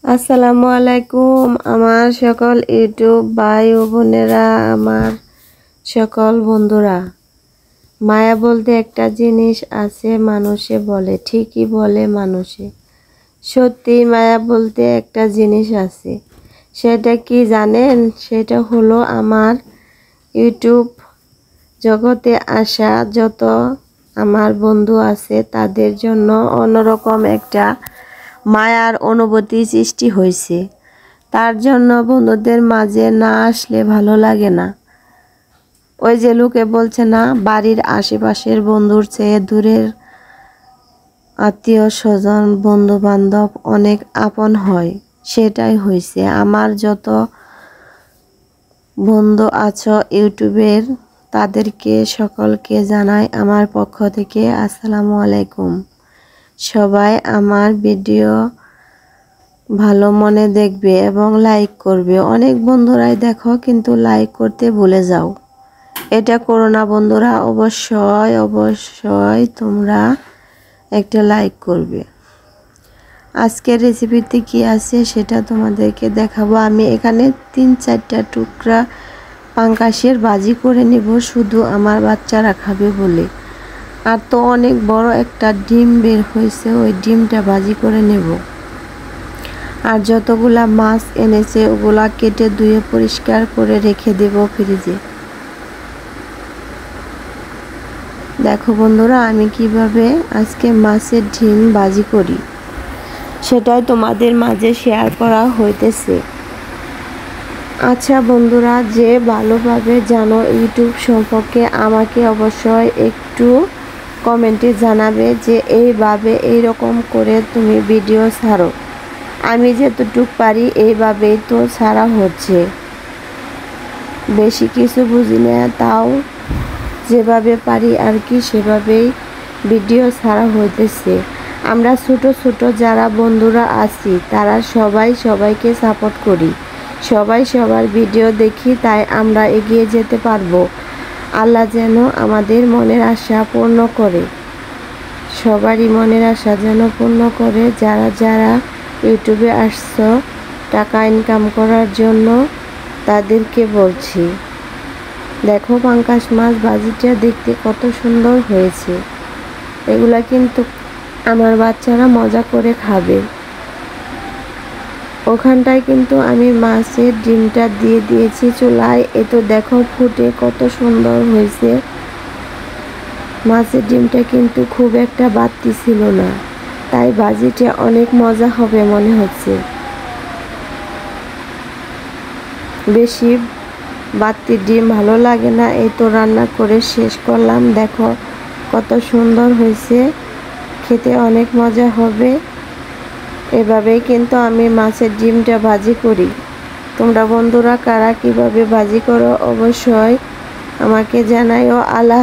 আসসালামু আলাইকুম আমার সকল ইউটিউব ভাই ও বোনেরা, আমার সকল বন্ধুরা। মায়া বলতে একটা জিনিস আছে, মানুষে বলে, ঠিকই বলে মানুষে। সত্যি মায়া বলতে একটা জিনিস আছে, সেটা কি জানেন? সেটা হলো আমার ইউটিউব জগতে আসা যত আমার বন্ধু আছে তাদের জন্য অন্যরকম একটা মায়ার অনুভূতি সৃষ্টি হয়েছে। তার জন্য বন্ধুদের মাঝে না আসলে ভালো লাগে না। ওই যে লোকে বলছে না, বাড়ির আশেপাশের বন্ধুর চেয়ে দূরের আত্মীয় স্বজন বন্ধু বান্ধব অনেক আপন হয়। সেটাই হয়েছে। আমার যত বন্ধু আছো ইউটিউবের, তাদেরকে সকলকে জানাই আমার পক্ষ থেকে আসসালামু আলাইকুম। সবাই আমার ভিডিও ভালো মনে দেখবে এবং লাইক করবে। অনেক বন্ধুরাই দেখো কিন্তু লাইক করতে ভুলে যাও। এটা করো না বন্ধুরা, অবশ্যই অবশ্যই তোমরা একটা লাইক করবে। আজকের রেসিপিতে কি আছে সেটা তোমাদেরকে দেখাবো। আমি এখানে 3-4টা টুকরা পাঙ্গাসের ভাজি করে নেব, শুধু আমার বাচ্চারা খাবে বলে। আর তো অনেক বড় একটা ডিম বের হয়েছে, ওই ডিমটা ভাজি করে নেব। আর যতগুলা মাছ এনেছে ওগুলা কেটে ধুয়ে পরিষ্কার করে রেখে দেব ফ্রিজে। দেখো বন্ধুরা, আমি কিভাবে আজকে মাছের ডিম ভাজি করি সেটাই তোমাদের মাঝে শেয়ার করা হইতেছে। আচ্ছা বন্ধুরা, যে ভালোভাবে জানো ইউটিউব সম্পর্কে, আমাকে অবশ্যই একটু কমেন্টে জানাবে যে এইভাবে এইরকম করে তুমি ভিডিও ছাড়ো। আমি যতটুকু পারি এইভাবেই তো ছাড়া হচ্ছে, বেশি কিছু বুঝি না, তাও যেভাবে পারি আর কি সেভাবেই ভিডিও ছাড়া হইতেছে। আমরা ছোট ছোট যারা বন্ধুরা আছি তারা সবাই সবাইকে সাপোর্ট করি, সবাই সবার ভিডিও দেখি, তাই আমরা এগিয়ে যেতে পারবো। আল্লাহ যেন আমাদের মনের আশা পূর্ণ করে, সবারই মনের আশা যেন পূর্ণ করে। যারা যারা ইউটিউবে আসছো টাকা ইনকাম করার জন্য, তাদেরকে বলছি, দেখো পাঙ্গাস মাছ ভাজিটা দেখতে কত সুন্দর হয়েছে। এগুলা কিন্তু আমার বাচ্চারা মজা করে খাবে। ওখানটায় কিন্তু আমি মাছের ডিমটা দিয়ে দিয়েছি চুলায়। এ তো দেখো ফুটে কত সুন্দর হয়েছে। মাছের ডিমটা কিন্তু খুব একটা বাড়তি ছিল না, তাই ভাজিটা অনেক মজা হবে মনে হচ্ছে। বেশি বাড়তি ডিম ভালো লাগে না। এই তো রান্না করে শেষ করলাম। দেখো কত সুন্দর হয়েছে, খেতে অনেক মজা হবে। এভাবেই কিন্তু আমি মাছের ডিমটা ভাজি করি। তোমরা বন্ধুরা কারা কিভাবে ভাজি করো অবশ্যই আমাকে জানাইও। আল্লাহ